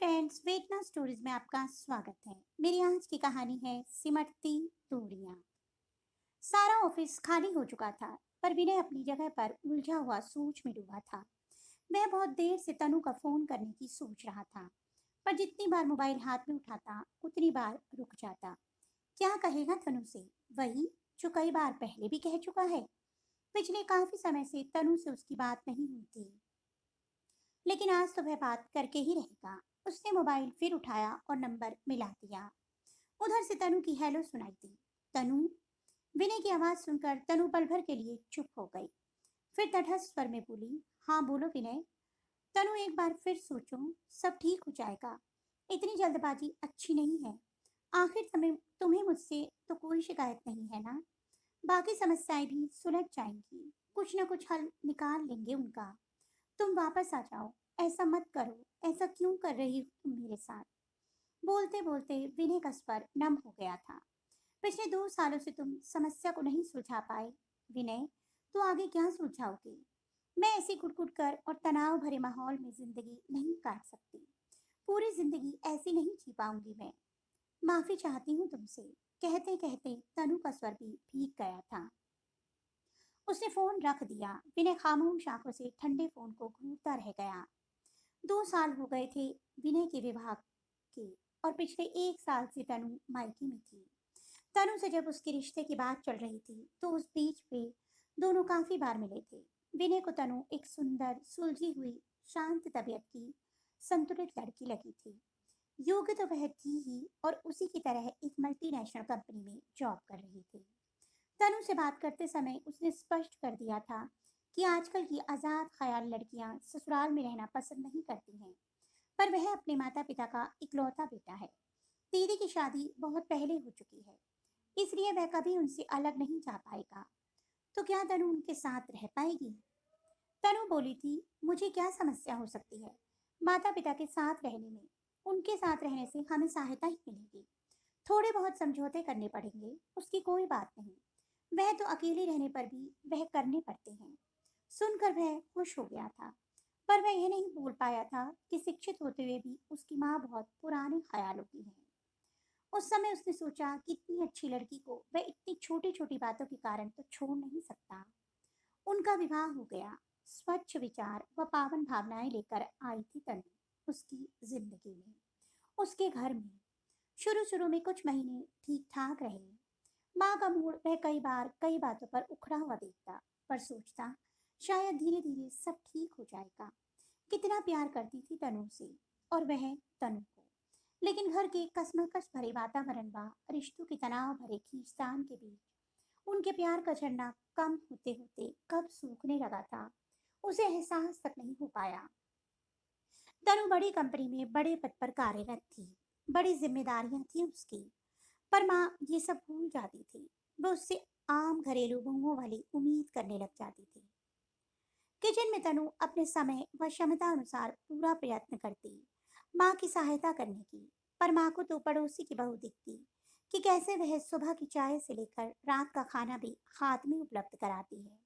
Friends, वेटना stories में आपका स्वागत है। मेरी आज की कहानी है सिमटती दूरियां। सारा ऑफिस खाली हो चुका था, पर विनय अपनी जगह पर उलझा हुआ सोच में डूबा था। वह बहुत देर से तनु का फोन करने की सोच रहा था, पर जितनी बार मोबाइल हाथ में उठाता उतनी बार रुक जाता। क्या कहेगा तनु से? वही जो कई बार पहले भी कह चुका है। पिछले काफी समय से तनु से उसकी बात नहीं हुई थी, लेकिन आज तो वह बात करके ही रहेगा। उसने मोबाइल फिर उठाया और नंबर मिला दिया। उधर से तनु की हेलो सुनाई दी। तनु। विनय की आवाज सुनकर तनु पल भर के लिए चुप हो गई। फिर तटस्थ स्वर में बोली, हाँ बोलो विनय। तनु, एक बार फिर सोचो, सब ठीक हो जाएगा। इतनी जल्दबाजी अच्छी नहीं है। आखिर तुम्हें मुझसे तो कोई शिकायत नहीं है ना? बाकी समस्याएं भी सुलझ जाएंगी। कुछ न कुछ हल निकाल लेंगे उनका। तुम वापस आ जाओ। ऐसा मत करो। ऐसा क्यों कर रही हो तुम मेरे साथ? बोलते बोलते विनय का स्वर नम हो गया था। पिछले 2 सालों से तुम समस्या को नहीं सुलझा पाए विनय, तो आगे क्या सुलझाओगे? मैं ऐसे कुटकुट कर और तनाव भरे माहौल में जिंदगी नहीं काट सकती। पूरी जिंदगी ऐसी नहीं जी पाऊंगी मैं। माफी चाहती हूँ तुमसे। कहते कहते तनु का स्वर भी भीग गया था। उसने फोन रख दिया। विनय खामोश आंखों से ठंडे फोन को घूरता रह गया। 2 साल हो गए थे विनय के विवाह के, और पिछले 1 साल से तनु मायके में थी। तनु से जब उसके रिश्ते की बात चल रही थी तो उस बीच पे दोनों काफी बार मिले थे। विनय को तनु एक सुंदर, सुलझी हुई, शांत तबीयत की, संतुलित लड़की लगी थी। योग्य तो वह थी ही, और उसी की तरह एक मल्टीनेशनल कंपनी में जॉब कर रही थी। तनु से बात करते समय उसने स्पष्ट कर दिया था कि आजकल की आजाद ख्याल लड़कियां ससुराल में रहना पसंद नहीं करती हैं, पर वह अपने माता पिता का इकलौता बेटा है। दीदी की शादी बहुत पहले हो चुकी है, इसलिए वह कभी उनसे अलग नहीं जा पाएगा। तो क्या तनु उनके साथ रह पाएगी? तनु बोली थी, मुझे क्या समस्या हो सकती है माता पिता के साथ रहने में? उनके साथ रहने से हमें सहायता ही मिलेगी। थोड़े बहुत समझौते करने पड़ेंगे, उसकी कोई बात नहीं। वह तो अकेले रहने पर भी वह करने पड़ते हैं। सुनकर वह खुश हो गया था, पर वह यह नहीं बोल पाया था कि शिक्षित होते हुए भी उसकी माँ बहुत पुराने ख्यालों की है। उस समय उसने सोचा कि इतनी अच्छी लड़की को वह इतनी छोटी छोटी बातों के कारण तो छोड़ नहीं सकता। उनका विवाह हो गया। स्वच्छ विचार व पावन भावनाएं लेकर आई थी तनु उसकी जिंदगी में, उसके घर में। शुरू शुरू में कुछ महीने ठीक ठाक रहे। माँ का मूड वह कई बार कई बातों पर उखड़ा हुआ देखता, पर सोचता शायद धीरे धीरे सब ठीक हो जाएगा। कितना प्यार करती थी तनु से, और वह तनु को। लेकिन घर के कश्मकश भरे वातावरण व रिश्तों के तनाव भरे खींचतान के बीच उनके प्यार का झरना कम होते होते कब सूखने लगा था, उसे एहसास तक नहीं हो पाया। तनु बड़ी कंपनी में बड़े पद पर कार्यरत थी। बड़ी जिम्मेदारियां थी उसकी, पर माँ ये सब भूल जाती थी। वह उससे आम घरेलू बहुओं वाली उम्मीद करने लग जाती थी। किचन में तनु अपने समय व क्षमता अनुसार पूरा प्रयत्न करती माँ की सहायता करने की, पर माँ को तो पड़ोसी की बहू दिखती कि कैसे वह सुबह की चाय से लेकर रात का खाना भी हाथ में उपलब्ध कराती है।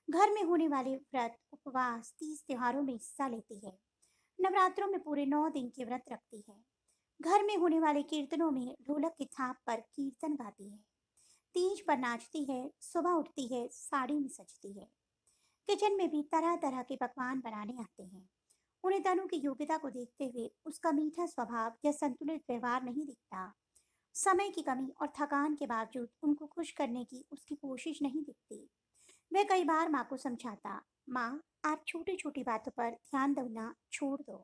घर में होने वाले व्रत, उपवास, तीज त्योहारों में हिस्सा लेती है। नवरात्रों में पूरे 9 दिन के व्रत रखती है। घर में होने वाले कीर्तनों में ढोलक की थाप पर कीर्तन गाती है। तीज पर नाचती है, सुबह उठती है, साड़ी में सजती है। किचन में भी तरह तरह के पकवान बनाने आते हैं। उन्हें तनु की योग्यता को देखते हुए उसका मीठा स्वभाव या संतुलित व्यवहार नहीं दिखता। समय की कमी और थकान के बावजूद उनको खुश करने की उसकी कोशिश नहीं दिखती। वह कई बार माँ को समझाता, माँ, आप छोटी छोटी बातों पर ध्यान देना छोड़ दो।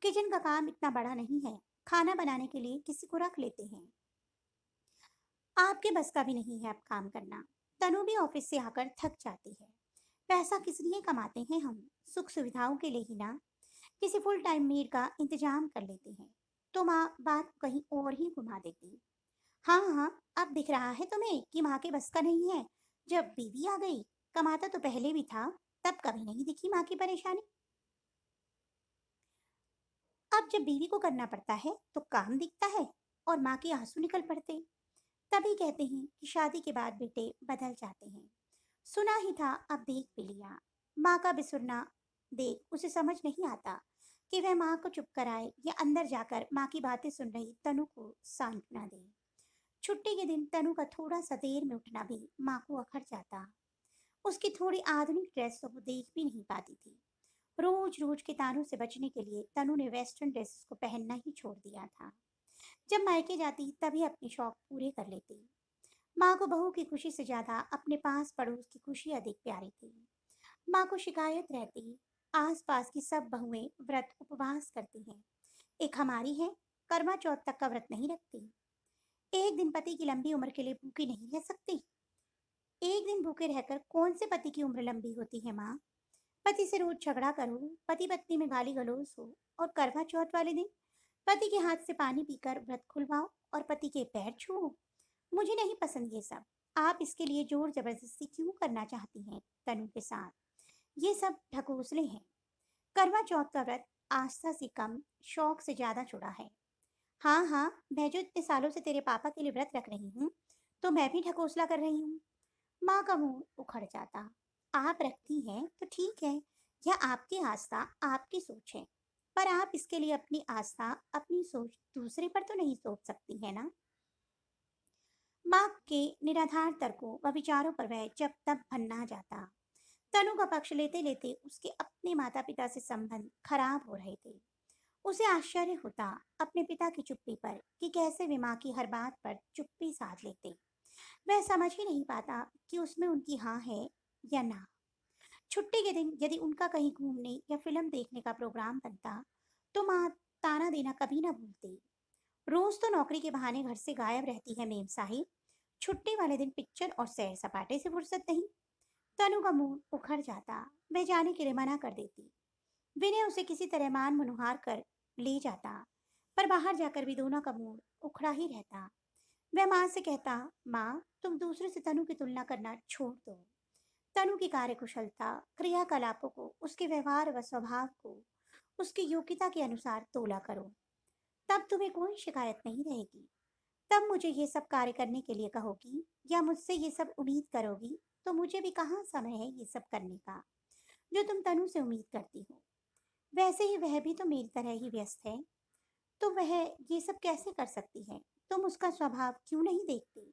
किचन का काम इतना बड़ा नहीं है। खाना बनाने के लिए किसी को रख लेते हैं। आपके बस का भी नहीं है अब काम करना। तनु भी ऑफिस से आकर थक जाती है। पैसा किस लिए कमाते हैं हम? सुख सुविधाओं के लिए ही ना। किसी फुल टाइम मेड का इंतजाम कर लेते हैं। तो माँ बात कहीं और ही घुमा देती। हाँ हाँ, अब दिख रहा है तुम्हें कि माँ के बस का नहीं है। जब बीवी आ गई, कमाता तो पहले भी था, तब कभी नहीं दिखी माँ की परेशानी। अब जब बीवी को करना पड़ता है तो काम दिखता है, और माँ के आंसू निकल पड़ते। तभी कहते हैं कि शादी के बाद बेटे बदल जाते हैं। सुना ही था, अब देख भी लिया। माँ का बिसुरना देख उसे समझ नहीं आता कि वह माँ को चुप कराए या अंदर जाकर माँ की बातें सुन रही तनु को सांत्वना दे। छुट्टी के दिन तनु का थोड़ा सा देर में उठना भी माँ को अखर जाता। उसकी थोड़ी आधुनिक ड्रेस तो वो देख भी नहीं पाती थी। रोज रोज के तानों से बचने के लिए तनु ने वेस्टर्न ड्रेसेस को पहनना ही छोड़ दिया था। जब मायके जाती तभी अपने शौक पूरे कर लेती। माँ को बहू की खुशी से ज्यादा अपने पास पड़ोस की खुशी अधिक प्यारी थी। माँ को शिकायत रहती, आस पास की सब बहुएं व्रत उपवास करती हैं, एक हमारी है करवा चौथ तक का व्रत नहीं रखती। एक दिन पति की लंबी उम्र के लिए भूखी नहीं रह सकती। एक दिन भूखे रहकर कौन से पति की उम्र लंबी होती है माँ? पति से रोज झगड़ा करो, पति पत्नी में गाली गलौज हो, और करवा चौथ वाले दिन पति के हाथ से पानी पीकर व्रत खुलवाओ और पति के पैर छुओ। मुझे नहीं पसंद ये सब। आप इसके लिए जोर जबरदस्ती क्यों करना चाहती हैं तनु के साथ? ये सब ढकोसले हैं। करवा चौथ का व्रत आस्था से कम, शौक से ज्यादा जुड़ा है। हाँ हाँ, मैं जो इतने सालों से तेरे पापा के लिए व्रत रख रही हूँ, तो मैं भी ढकोसला कर रही हूँ। माँ का मुंह उखड़ जाता। आप रखती हैं तो ठीक है, यह आपकी आस्था, आपकी सोच है, पर आप इसके लिए अपनी आस्था, अपनी सोच दूसरे पर तो नहीं सोच सकती है ना। माँ के निराधार तर्कों व विचारों पर वह जब तब भन्ना जाता। तनु का पक्ष लेते लेते उसके अपने माता पिता से संबंध खराब हो रहे थे। उसे आश्चर्य होता अपने पिता की चुप्पी पर कि कैसे वे माँ की हर बात पर चुप्पी साध लेते। वह समझ ही नहीं पाता कि उसमें उनकी हाँ है या ना। छुट्टी के दिन यदि उनका कहीं घूमने या फिल्म देखने का प्रोग्राम बनता तो माँ ताना देना कभी ना भूलती। रोज तो नौकरी के बहाने घर से गायब रहती है मेम साहिब, छुट्टी वाले दिन पिक्चर और सैर सपाटे से फुर्सत नहीं। तनु का मुंह उखड़ जाता। वह जाने के लिए मना कर देती। विनय उसे किसी तरह मान मनुहार कर ले जाता, पर बाहर जाकर भी दोनों का मूड उखड़ा ही रहता। वह माँ से कहता, माँ तुम दूसरे से तनु की तुलना करना छोड़ दो। तनु की कार्यकुशलता, क्रियाकलापों को, उसके व्यवहार व स्वभाव को उसकी योग्यता के अनुसार तोला करो, तब तुम्हें कोई शिकायत नहीं रहेगी। तब मुझे ये सब कार्य करने के लिए कहोगी या मुझसे ये सब उम्मीद करोगी, तो मुझे भी कहाँ समय है ये सब करने का जो तुम तनु से उम्मीद करती हो। वैसे ही वह भी तो मेरी तरह ही व्यस्त है, तो वह ये सब कैसे कर सकती है? तुम उसका स्वभाव क्यों नहीं देखती?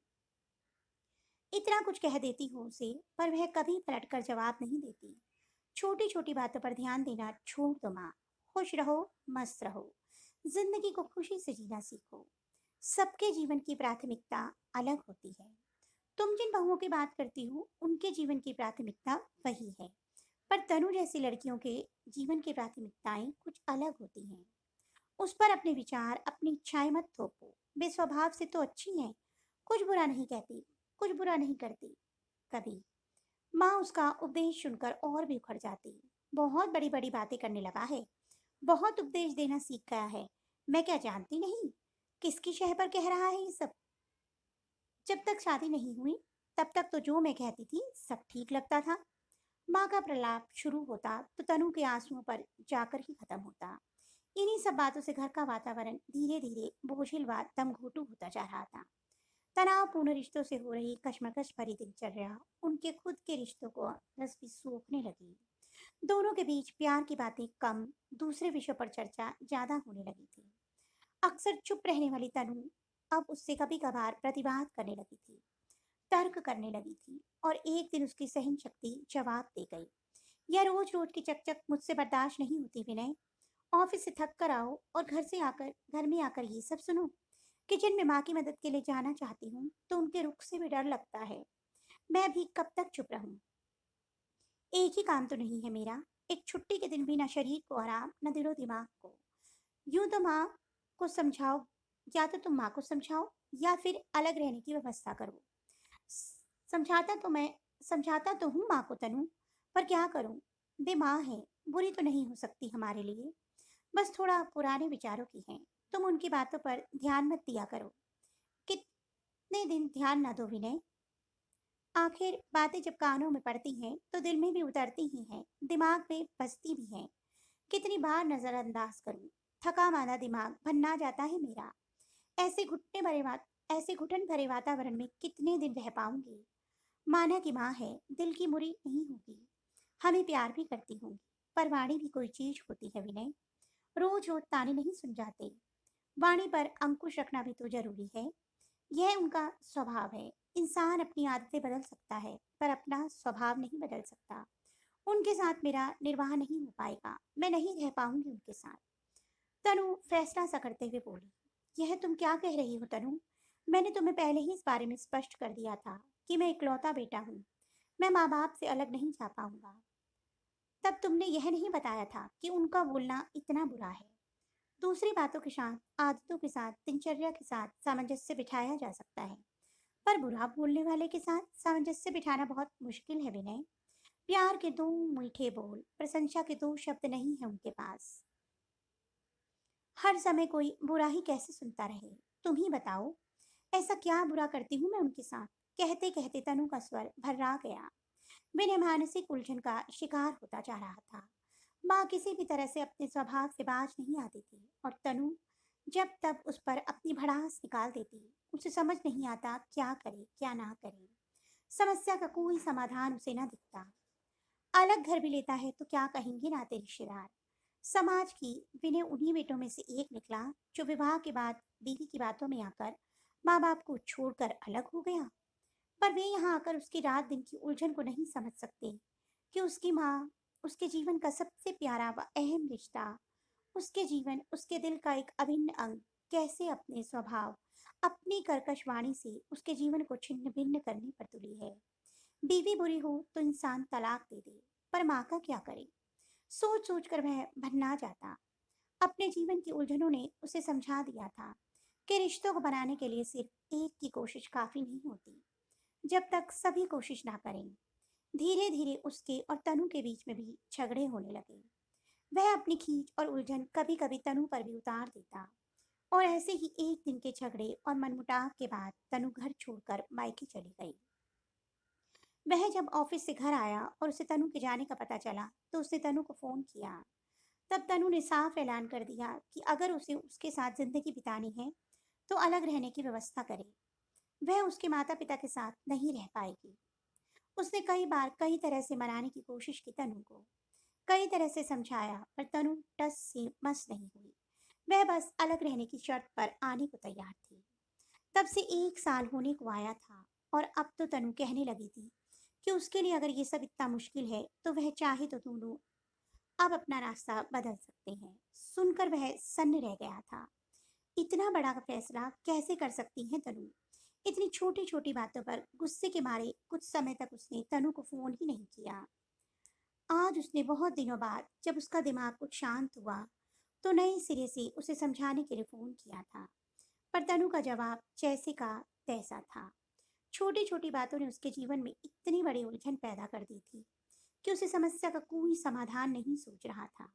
इतना कुछ कह देती हूँ उसे, पर वह कभी पलटकर जवाब नहीं देती। छोटी छोटी बातों पर ध्यान देना छोड़ दो माँ। खुश रहो, मस्त रहो, जिंदगी को खुशी से जीना सीखो। सबके जीवन की प्राथमिकता अलग होती है। तुम जिन बहुओं की बात करती हो उनके जीवन की प्राथमिकता वही है, पर तनु जैसी लड़कियों के जीवन की प्राथमिकताएं कुछ अलग होती हैं। उस पर अपने विचार, अपनी इच्छाएं मत थोपो। वे स्वभाव से तो अच्छी हैं, कुछ बुरा नहीं कहती, कुछ बुरा नहीं करती कभी। माँ उसका उपदेश सुनकर और भी उखड़ जाती। बहुत बड़ी बड़ी बातें करने लगा है, बहुत उपदेश देना सीख गया है। मैं क्या जानती नहीं किसकी शह पर कह रहा है ये सब? जब तक शादी नहीं हुई तब तक तो जो मैं कहती थी सब ठीक लगता था। माँ का प्रलाप शुरू होता तो तनु के आंसुओं पर जाकर ही खत्म होता। इन्हीं सब बातों से घर का वातावरण धीरे धीरे बोझिल व दमघोटू होता जा रहा था। तनावपूर्ण रिश्तों से हो रही कश्मकश भरी दिनचर्या उनके खुद के रिश्तों को रस भी सोखने लगी। दोनों के बीच प्यार की बातें कम, दूसरे विषयों पर चर्चा ज्यादा होने लगी थी। अक्सर चुप रहने वाली तनु अब उससे कभी कभार प्रतिवाद करने लगी थी, तर्क करने लगी थी, और एक दिन उसकी सहन शक्ति जवाब दे गई। यह रोज रोज की चकचक मुझसे बर्दाश्त नहीं होती विनय। ऑफिस से थक कर आओ और घर में आकर ये सब सुनो। किचन में माँ की मदद के लिए जाना चाहती हूँ तो उनके रुख से भी डर लगता है। मैं भी कब तक चुप रहूं? एक ही काम तो नहीं है मेरा। एक छुट्टी के दिन भी ना शरीर को आराम, न दिलो दिमाग को। यूं तो माँ को समझाओ, या तो तुम माँ को समझाओ या फिर अलग रहने की व्यवस्था करो। समझाता तो मैं समझाता तो हूँ माँ को तनु, पर क्या करूँ? वे माँ है, बुरी तो नहीं हो सकती हमारे लिए, बस थोड़ा पुराने विचारों की हैं। तुम उनकी बातों पर ध्यान मत दिया करो। कितने दिन ध्यान ना दो विनय। आखिर बातें जब कानों में पड़ती हैं तो दिल में भी उतरती ही हैं, दिमाग में बसती भी हैं। कितनी बार नजरअंदाज करूं, थका मांदा दिमाग भन्ना जाता है मेरा। ऐसे ऐसे घुटन भरे वातावरण में कितने दिन रह पाऊंगी? माना कि माँ है, दिल की मुरी नहीं होगी, हमें प्यार भी करती होंगी, पर वाणी भी कोई चीज होती है विनय। रोज रोज ताने नहीं सुन जाते। वाणी पर अंकुश रखना भी तो जरूरी है। यह उनका स्वभाव है। इंसान अपनी आदतें बदल सकता है पर अपना स्वभाव नहीं बदल सकता। उनके साथ मेरा निर्वाह नहीं हो पाएगा, मैं नहीं रह पाऊंगी उनके साथ। तनु फैसला सा करते हुए बोली, यह तुम क्या कह रही हो तनु? मैंने तुम्हें पहले ही इस बारे में स्पष्ट कर दिया था कि मैं इकलौता बेटा हूँ। मैं माँ बाप से अलग नहीं जा पाऊंगा। तब तुमने यह नहीं बताया था कि उनका बोलना इतना बुरा है। दूसरी बातों के साथ, आदतों के साथ, दिनचर्या के साथ सामंजस्य बिठाया जा सकता है, पर बुरा बोलने वाले के साथ सामंजस्य बिठाना बहुत मुश्किल है विनय। प्यार के दो मीठे बोल, प्रशंसा के दो शब्द नहीं है उनके पास। हर समय कोई बुरा ही कैसे सुनता रहे? तुम ही बताओ, ऐसा क्या बुरा करती हूँ मैं उनके साथ? कहते कहते तनु का स्वर भर्रा गया। विनय मानसिक उलझन का शिकार होता जा रहा था। माँ किसी भी तरह से अपने स्वभाव से बाज नहीं आती थी और तनु जब तब उस पर अपनी भड़ास निकाल देती। उसे समझ नहीं आता क्या करे क्या ना करे। समस्या का कोई समाधान उसे न दिखता। अलग घर भी लेता है तो क्या कहेंगे नाते रिश्तेदार। समाज की विनय उन्हीं बेटों में से एक निकला जो विवाह के बाद बीवी की बातों में आकर माँ बाप को छोड़कर अलग हो गया। पर वे यहाँ आकर उसकी रात दिन की उलझन को नहीं समझ सकते कि उसकी माँ, उसके जीवन का सबसे प्यारा व अहम रिश्ता, उसके जीवन, उसके दिल का एक अभिन्न अंग, कैसे अपने स्वभाव, अपनी कर्कश वाणी से उसके जीवन को छिन्न भिन्न करने पर तुली है। बीवी बुरी हो तो इंसान तलाक दे दे, पर माँ का क्या करे? सोच सोच कर वह भन्ना जाता। अपने जीवन की उलझनों ने उसे समझा दिया था कि रिश्तों को बनाने के लिए सिर्फ एक की कोशिश काफी नहीं होती। जब तक सभी कोशिश ना करें, धीरे धीरे उसके और तनु के बीच में भी झगड़े होने लगे। वह अपनी खींच और उलझन कभी कभी तनु पर भी उतार देता और ऐसे ही एक दिन के झगड़े और मनमुटाव के बाद तनु घर छोड़कर मायके चली गई। वह जब ऑफिस से घर आया और उसे तनु के जाने का पता चला तो उसने तनु को फोन किया। तब तनु ने साफ ऐलान कर दिया कि अगर उसे उसके साथ जिंदगी बितानी है तो अलग रहने की व्यवस्था करे। वह उसके माता पिता के साथ नहीं रह पाएगी। उसने कई बार कई तरह से मनाने की कोशिश की तनु को, कई तरह से समझाया, पर तनु टस से मस नहीं हुई। वह बस अलग रहने की शर्त पर आने को तैयार थी। तब से 1 साल होने को आया था और अब तो तनु कहने लगी थी कि उसके लिए अगर ये सब इतना मुश्किल है तो वह चाहे तो दोनों अब अपना रास्ता बदल सकते हैं। सुनकर वह सन्न रह गया था। इतना बड़ा फैसला कैसे कर सकती हैं तनु? इतनी छोटी छोटी बातों पर गुस्से के मारे कुछ समय तक उसने तनु को फोन ही नहीं किया। आज उसने बहुत दिनों बाद जब उसका दिमाग कुछ शांत हुआ तो नए सिरे से उसे समझाने के लिए फोन किया था। पर तनु का जवाब जैसे का तैसा था। छोटी छोटी बातों ने उसके जीवन में इतनी बड़ी उलझन पैदा कर दी थी कि उसे समस्या का कोई समाधान नहीं सूझ रहा था।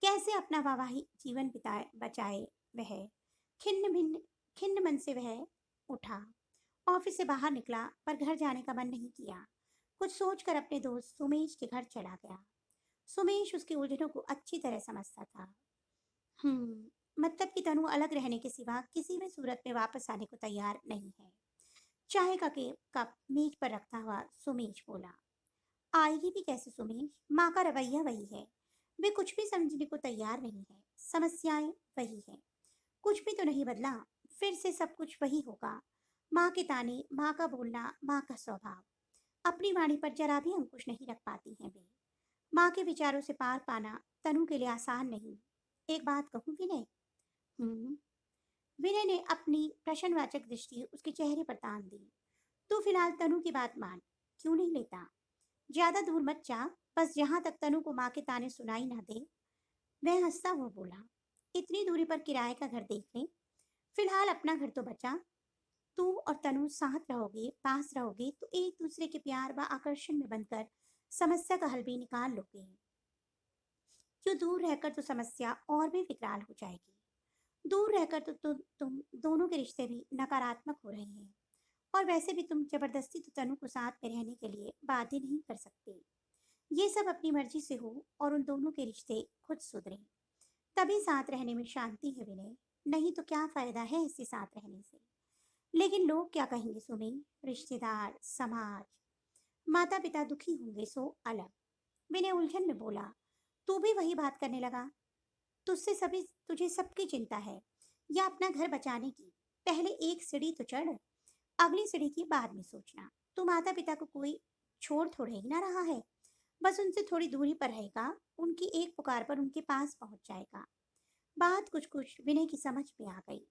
कैसे अपना वैवाहिक जीवन बिताए बचाए वह। खिन्न भिन्न खिन्न मन से वह उठा, ऑफिस से बाहर निकला पर घर जाने का मन नहीं किया। कुछ सोचकर अपने दोस्त सुमेश के घर चला गया। सुमेश उसकी उलझनों को अच्छी तरह समझता था। मतलब कि तनु अलग रहने के सिवा किसी भी सूरत में वापस आने को तैयार नहीं है। चाय का कप मेज पर रखता हुआ सुमेश बोला, आएगी भी कैसे सुमेश? माँ का रवैया वही है। वे कुछ भी समझने को तैयार नहीं है। समस्याएं वही है। कुछ भी तो नहीं बदला। फिर से सब कुछ वही होगा। माँ के ताने, माँ का बोलना, माँ का स्वभाव। अपनी वाणी पर जरा भी अंकुश नहीं रख पाती हैं वे। माँ के विचारों से पार पाना तनु के लिए आसान नहीं। एक बात कहूँ विनय? हम्म। विनय ने अपनी प्रश्नवाचक दृष्टि उसके चेहरे पर तान दी। तू फिलहाल तनु की बात मान। क्यों नहीं लेता? ज्यादा दूर मत जा। बस जहां तक तनु को माँ के ताने सुनाई ना दे। वह हंसता हुआ बोला, इतनी दूरी पर किराए का घर देख ले। फिलहाल अपना घर तो बचा। तू और तनु साथ रहोगे, पास रहोगे तो एक दूसरे के प्यार व आकर्षण में बनकर समस्या का हल भी निकाल लोगे। क्यों दूर रहकर तो समस्या और भी विकराल हो जाएगी। दूर रहकर तो तुम दोनों के रिश्ते भी नकारात्मक हो रहे हैं। और वैसे भी तुम जबरदस्ती तो तनु को साथ में रहने के लिए बाध्य नहीं कर सकते। ये सब अपनी मर्जी से हो और उन दोनों के रिश्ते खुद सुधरे, तभी साथ रहने में शांति है विनय। नहीं तो क्या फायदा है ऐसे साथ रहने से? लेकिन लोग क्या कहेंगे सुमे? रिश्तेदार, समाज, माता पिता दुखी होंगे सो अलग। विनय उलझन में बोला, तू भी वही बात करने लगा। तुझे सबकी चिंता है या अपना घर बचाने की। पहले एक सीढ़ी तो चढ़, अगली सीढ़ी की बाद में सोचना। तू माता पिता को कोई छोड़ थोड़े ही ना रहा है, बस उनसे थोड़ी दूरी पर रहेगा, उनकी एक पुकार पर उनके पास पहुंच जाएगा। बात कुछ कुछ विनय की समझ में आ गई।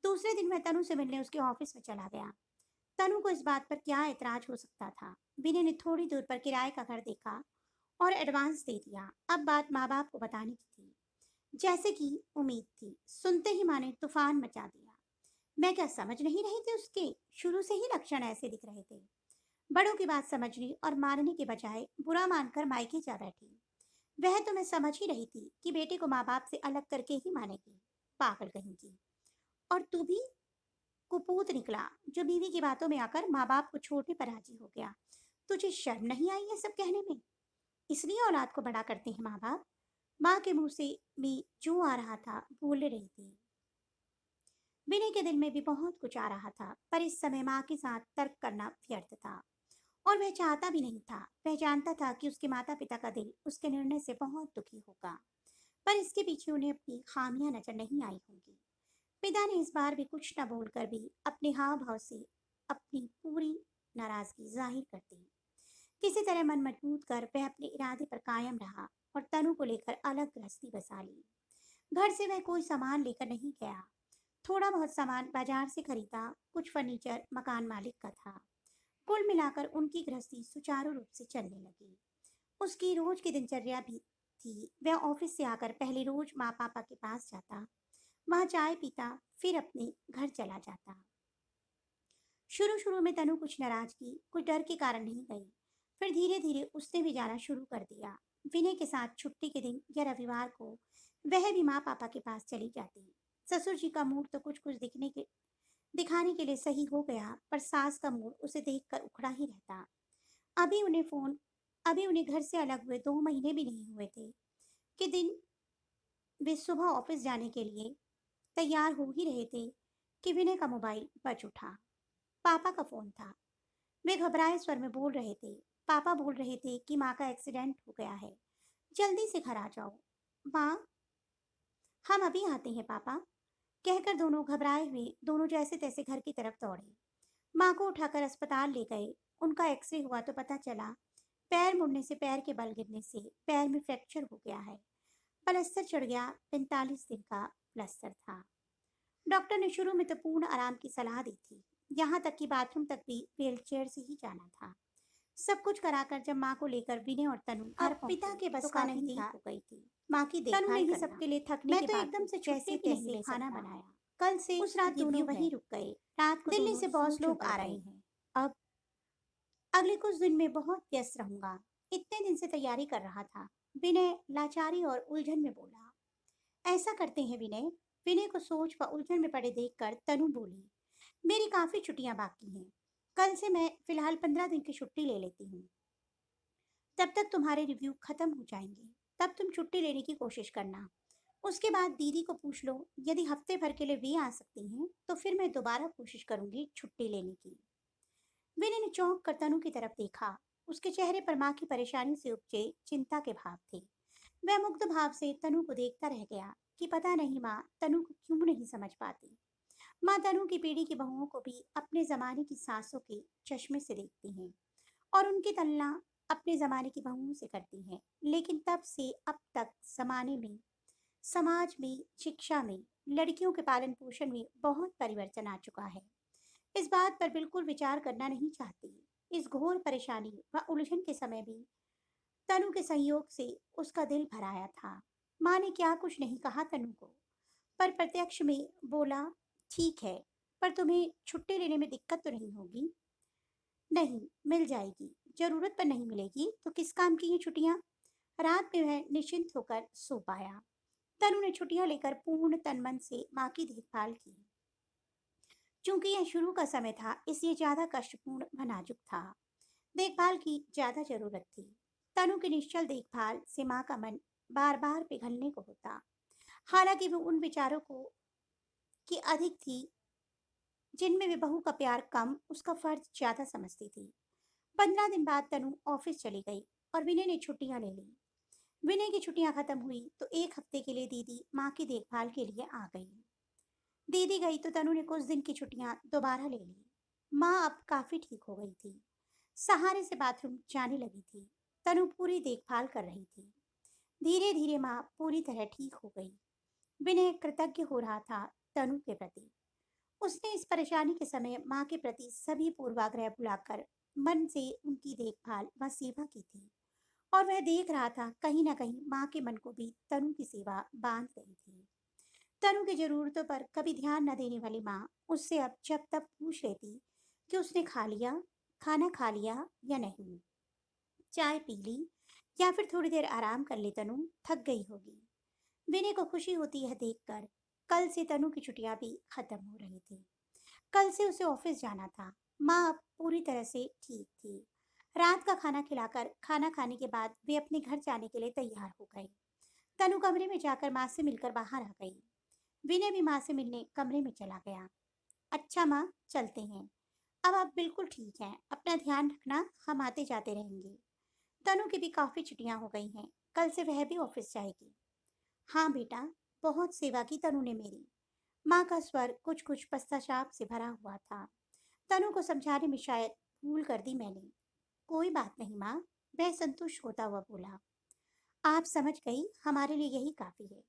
दूसरे दिन मैं तनु से मिलने उसके ऑफिस में चला गया। तनु को इस बात पर क्या एतराज हो सकता था। विनय ने थोड़ी दूर पर किराए का घर देखा और एडवांस दे दिया। अब बात माँ बाप को बताने की थी। जैसे कि उम्मीद थी, सुनते ही माँ ने तूफान मचा दिया। मैं क्या समझ नहीं रही थी उसके? शुरू से ही लक्षण ऐसे दिख रहे थे। बड़ों की बात समझने और मानने के बजाय बुरा मानकर मायके जा बैठी। वह तो मैं समझ ही रही थी कि बेटे को माँ बाप से अलग करके ही मानेगी। पागल कहेंगी। और तू भी कुपूत निकला, जो बीवी की बातों में आकर माँ बाप को छोड़ने पर राजी हो गया। तुझे शर्म नहीं आई ये सब कहने में? इसलिए औलाद को बड़ा करते हैं माँ बाप। माँ के मुंह से भी जो आ रहा था बोल रही थी। विनय के दिल में भी बहुत कुछ आ रहा था, पर इस समय माँ के साथ तर्क करना व्यर्थ था और वह चाहता भी नहीं था। वह जानता था कि उसके माता पिता का दिल उसके निर्णय से बहुत दुखी होगा, पर इसके पीछे उन्हें अपनी खामियां नजर नहीं आई होंगी। पिता ने इस बार भी कुछ न बोलकर भी अपने हाव भाव से अपनी पूरी नाराजगी जाहिर कर दी। किसी तरह मन मजबूत कर वह अपने इरादे पर कायम रहा और तनु को लेकर अलग गृहस्थी बसा ली। घर से वह कोई सामान लेकर नहीं गया। थोड़ा बहुत सामान बाजार से खरीदा, कुछ फर्नीचर मकान मालिक का था। कुल मिलाकर उनकी गृहस्थी सुचारू रूप से चलने लगी। उसकी रोज की दिनचर्या भी थी। वह ऑफिस से आकर पहले रोज माँ पापा के पास जाता, वहां चाय पीता, फिर अपने घर चला जाता। शुरू शुरू में तनु कुछ नाराजगी, कुछ डर के कारण नहीं गई। फिर धीरे धीरे उसने भी जाना शुरू कर दिया। विनय के साथ छुट्टी के दिन या रविवार को वह भी माँ पापा के पास चली जाती। ससुर जी का मूड तो कुछ कुछ दिखाने के लिए सही हो गया, पर सास का मूड उसे देखकर उखड़ा ही रहता। अभी उन्हें फोन अभी उन्हें घर से अलग हुए 2 महीने भी नहीं हुए थे कि दिन वे सुबह ऑफिस जाने के लिए तैयार हो ही रहे थे कि विनय का मोबाइल बज उठा। पापा का फोन था। वे घबराए स्वर में बोल रहे थे। पापा बोल रहे थे कि माँ का एक्सीडेंट हो गया है, जल्दी से घर आ जाओ। माँ, हम अभी आते हैं पापा, कहकर दोनों घबराए हुए दोनों जैसे तैसे घर की तरफ दौड़े। माँ को उठाकर अस्पताल ले गए। उनका एक्सरे हुआ तो पता चला पैर मुड़ने से, पैर के बल गिरने से पैर में फ्रैक्चर हो गया है। प्लास्टर चढ़ गया। 45 दिन का प्लास्टर था। डॉक्टर ने शुरू में तो पूर्ण आराम की सलाह दी थी, यहाँ तक कि बाथरूम तक भी व्हीलचेयर से ही जाना था। सब कुछ कराकर जब माँ को लेकर विनय और तनु घर अब पिता पहुंचे के तो बस का काफी नहीं देर था हो गई थी। माँ की तनु ने देखभाल ही करना। सबके लिए थकने मैं के तो बाद एकदम से जैसे छुट्टी भी भी नहीं नहीं ले खाना सकता। बनाया। कल से उस रात दिल्ली दोनों वहीं है। रुक गए। रात को दिल्ली दोनों से बॉस सोच में लोग पड़ आ गए। रहे हैं। अब अगले कुछ दिन में बहुत व्यस्त रहूंगा। इतने दिन से तैयारी कर रहा था। विनय लाचारी और उलझन में बोला। ऐसा करते हैं विनय। विनय को सोच व उलझन में पड़े देखकर तनु बोली, मेरी काफी छुट्टियां बाकी हैं। कल से मैं फिलहाल 15 दिन की छुट्टी ले लेती हूँ। तब तक तुम्हारे रिव्यू खत्म हो जाएंगे। तब तुम छुट्टी लेने की कोशिश करना। उसके बाद दीदी को पूछ लो, यदि हफ्ते भर के लिए वे आ सकती हैं तो फिर मैं दोबारा कोशिश करूंगी छुट्टी लेने की। विनय ने चौंक कर तनु की तरफ देखा। उसके चेहरे पर माँ की परेशानी से उपजे चिंता के भाव थे। वह मुग्ध भाव से तनु को देखता रह गया कि पता नहीं माँ तनु को क्यों नहीं समझ पाती। माँ तनु की पीढ़ी की बहुओं को भी अपने जमाने की सासों के चश्मे से देखती हैं और उनकी तुलना अपने जमाने की बहुओं से करती हैं। लेकिन तब से अब तक जमाने में, समाज में, शिक्षा में, लड़कियों के पालन पोषण में बहुत परिवर्तन आ चुका है। इस बात पर बिल्कुल विचार करना नहीं चाहती। इस घोर परेशानी व उलझन के समय भी तनु के संयोग से उसका दिल भर आया था। माँ ने क्या कुछ नहीं कहा तनु को, पर प्रत्यक्ष में बोला, ठीक है, पर तुम्हें छुट्टी लेने में दिक्कत तो नहीं होगी? नहीं, मिल जाएगी। जरूरत पर नहीं मिलेगी तो किस काम की ये छुट्टियां? रात में वह निश्चिंत होकर सो पाया। तनु ने छुट्टियां लेकर पूर्ण तन मन से माँ की देखभाल की। चूंकि यह शुरू का समय था, इसलिए ज्यादा कष्टपूर्ण व नाजुक था। देखभाल की ज्यादा जरूरत थी। तनु की निश्चल देखभाल से माँ का मन बार बार पिघलने को होता। हालांकि वो उन विचारों को की अधिक थी जिनमें वे बहू का प्यार कम, उसका फर्ज ज्यादा समझती थी। 15 दिन बाद तनु ऑफिस चली गई और विनय ने छुट्टियां ले ली। विनय की छुट्टियां खत्म हुई तो एक हफ्ते के लिए दीदी माँ की देखभाल के लिए आ गई। दीदी गई तो तनु ने कुछ दिन की छुट्टियां दोबारा ले ली। माँ अब काफी ठीक हो गई थी। सहारे से बाथरूम जाने लगी थी। तनु पूरी देखभाल कर रही थी। धीरे धीरे माँ पूरी तरह ठीक हो गई। विनय कृतज्ञ हो रहा था तनु के प्रति। उसने इस परेशानी के समय माँ के प्रति सभी पूर्वाग्रह भुलाकर मन से उनकी देखभाल व सेवा की थी। और वह देख रहा था कहीं न कहीं माँ के मन को भी तनु की सेवा बांध गई थी। तनु की जरूरतों पर कभी ध्यान न देने वाली माँ उससे अब जब तक पूछ लेती कि उसने खा लिया, खाना खा लिया या नहीं, चाय पी ली या फिर थोड़ी देर आराम कर ले तनु, थक गई होगी। विनय को खुशी होती यह देखकर। कल से तनु की छुट्टियां भी खत्म हो रही थी। कल से उसे ऑफिस जाना था। माँ अब पूरी तरह से ठीक थी। रात का खाना खिलाकर खाना खाने के बाद वे अपने घर जाने के लिए तैयार हो गए। तनु कमरे में जाकर माँ से मिलकर बाहर आ गई। विनय भी माँ से मिलने कमरे में चला गया। अच्छा माँ, चलते हैं। अब आप बिल्कुल ठीक हैं। अपना ध्यान रखना, हम आते जाते रहेंगे। तनु की भी काफी छुट्टियां हो गई हैं। कल से वह भी ऑफिस जाएगी। हाँ बेटा, बहुत सेवा की तनु ने मेरी। माँ का स्वर कुछ कुछ पश्चाताप से भरा हुआ था। तनु को समझाने में शायद भूल कर दी मैंने। कोई बात नहीं माँ, वह संतुष्ट होता हुआ बोला। आप समझ गई, हमारे लिए यही काफी है।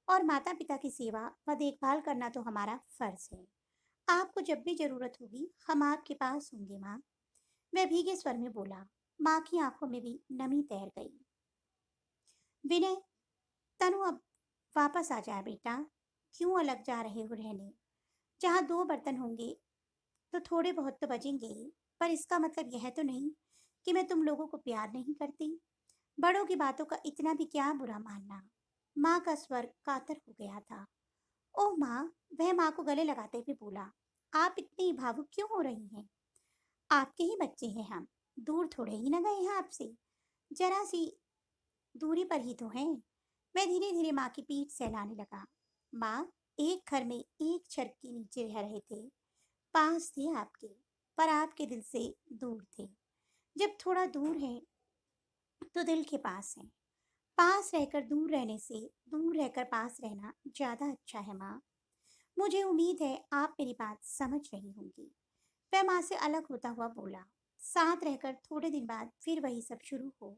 और माता पिता की सेवा व देखभाल करना तो हमारा फर्ज है। आपको जब भी जरूरत होगी हम आपके पास होंगे माँ। वह भीगे स्वर में बोला। माँ की आंखों में भी नमी तैर गई। विनय, तनु अब वापस आ जाए बेटा। क्यों अलग जा रहे हो रहने? जहाँ दो बर्तन होंगे तो थोड़े बहुत तो बचेंगे ही। पर इसका मतलब यह तो नहीं कि मैं तुम लोगों को प्यार नहीं करती। बड़ों की बातों का इतना भी क्या बुरा मानना। माँ का स्वर कातर हो गया था। ओह माँ, वह माँ को गले लगाते हुए बोला। आप इतनी भावुक क्यों हो रही हैं? आपके ही बच्चे हैं हम। दूर थोड़े ही न गए हैं आपसे। जरा सी दूरी पर ही तो हैं। मैं धीरे धीरे माँ की पीठ सहलाने लगा। माँ, एक घर में एक छत के नीचे रह रहे थे। पास थे आपके, पर आपके दिल से दूर थे। जब थोड़ा दूर है तो दिल के पास है। पास रहकर दूर रहने से दूर रहकर पास रहना ज्यादा अच्छा है माँ। मुझे उम्मीद है आप मेरी बात समझ रही होंगी। वह माँ से अलग होता हुआ बोला। साथ रहकर थोड़े दिन बाद फिर वही सब शुरू हो।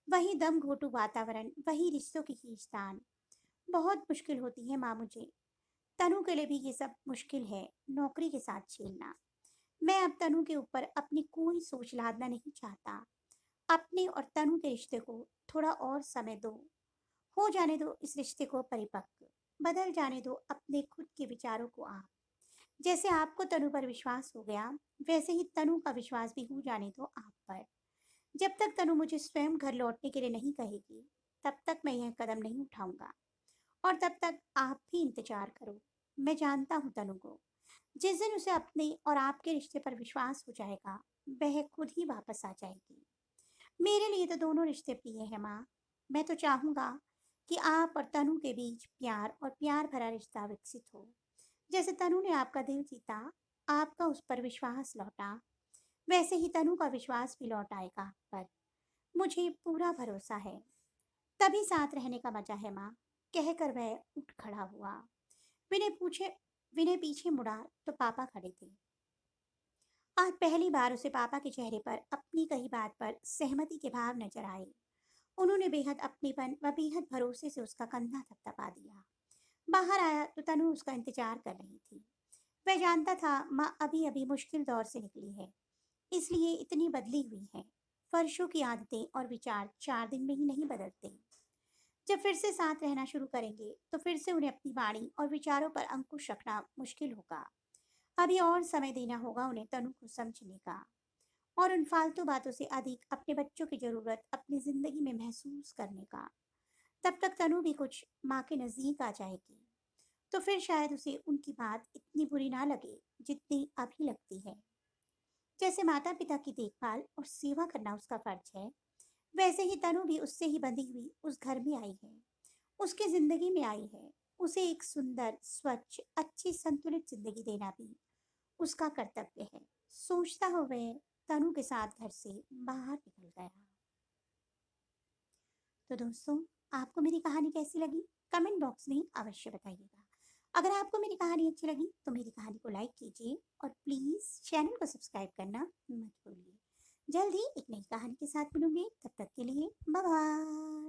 वही दम घोटू वातावरण, वही रिश्तों की खींचतान। बहुत मुश्किल होती है माँ मुझे। तनु के लिए भी ये सब मुश्किल है, नौकरी के साथ झेलना। मैं अब तनु के ऊपर अपनी कोई सोच लादना नहीं चाहता। अपने और तनु के रिश्ते को थोड़ा और समय दो। हो जाने दो इस रिश्ते को परिपक्व। बदल जाने दो अपने खुद के विचारों को आप। जैसे आपको तनु पर विश्वास हो गया, वैसे ही तनु का विश्वास भी हो जाने दो आप पर। जब तक तनु मुझे स्वयं घर लौटने के लिए नहीं कहेगी, तब तक मैं यह कदम नहीं उठाऊंगा। और तब तक आप भी इंतजार करो। मैं जानता हूँ तनु को। जिस दिन उसे अपने और आपके रिश्ते पर विश्वास हो जाएगा, वह खुद ही वापस आ जाएगी। मेरे लिए तो दोनों रिश्ते प्रिय हैं माँ। मैं तो चाहूंगा कि आप और तनु के बीच प्यार और प्यार भरा रिश्ता विकसित हो। जैसे तनु ने आपका दिल जीता, आपका उस पर विश्वास लौटा, वैसे ही तनु का विश्वास भी लौट आएगा आप पर। मुझे पूरा भरोसा है। तभी साथ रहने का मजा है माँ। कहकर वह उठ खड़ा हुआ। विनय पूछे विनय पीछे मुड़ा तो पापा खड़े थे। आज पहली बार उसे पापा के चेहरे पर अपनी कही बात पर सहमति के भाव नजर आए। उन्होंने बेहद अपनेपन व बेहद भरोसे से उसका कंधा थपथपा दिया। बाहर आया तो तनु उसका इंतजार कर रही थी। वह जानता था माँ अभी अभी मुश्किल दौर से निकली है, इसलिए इतनी बदली हुई है। वर्षों की आदतें और विचार 4 दिन में ही नहीं बदलते। जब फिर से साथ रहना शुरू करेंगे तो फिर से उन्हें अपनी वाणी और विचारों पर अंकुश रखना मुश्किल होगा। अभी और समय देना होगा उन्हें तनु को समझने का। और उन फालतू बातों से अधिक अपने बच्चों की जरूरत अपनी जिंदगी में महसूस करने का। तब तक तनु भी कुछ माँ के नजदीक आ जाएगी। तो फिर शायद उसे उनकी बात इतनी बुरी ना लगे जितनी अभी लगती है। जैसे माता पिता की देखभाल और सेवा करना उसका फर्ज है, वैसे ही तनु भी उससे ही बंधी हुई उस घर में आई है, उसकी जिंदगी में आई है। उसे एक सुंदर, स्वच्छ, अच्छी, संतुलित जिंदगी देना भी उसका कर्तव्य है। सोचता हुआ वह तनु के साथ घर से बाहर निकल गया। तो दोस्तों, आपको मेरी कहानी कैसी लगी कमेंट बॉक्स में अवश्य बताइएगा। अगर आपको मेरी कहानी अच्छी लगी तो मेरी कहानी को लाइक कीजिए और प्लीज़ चैनल को सब्सक्राइब करना मत भूलिए। जल्द ही एक नई कहानी के साथ मिलूंगी, तब तक के लिए बाय बाय।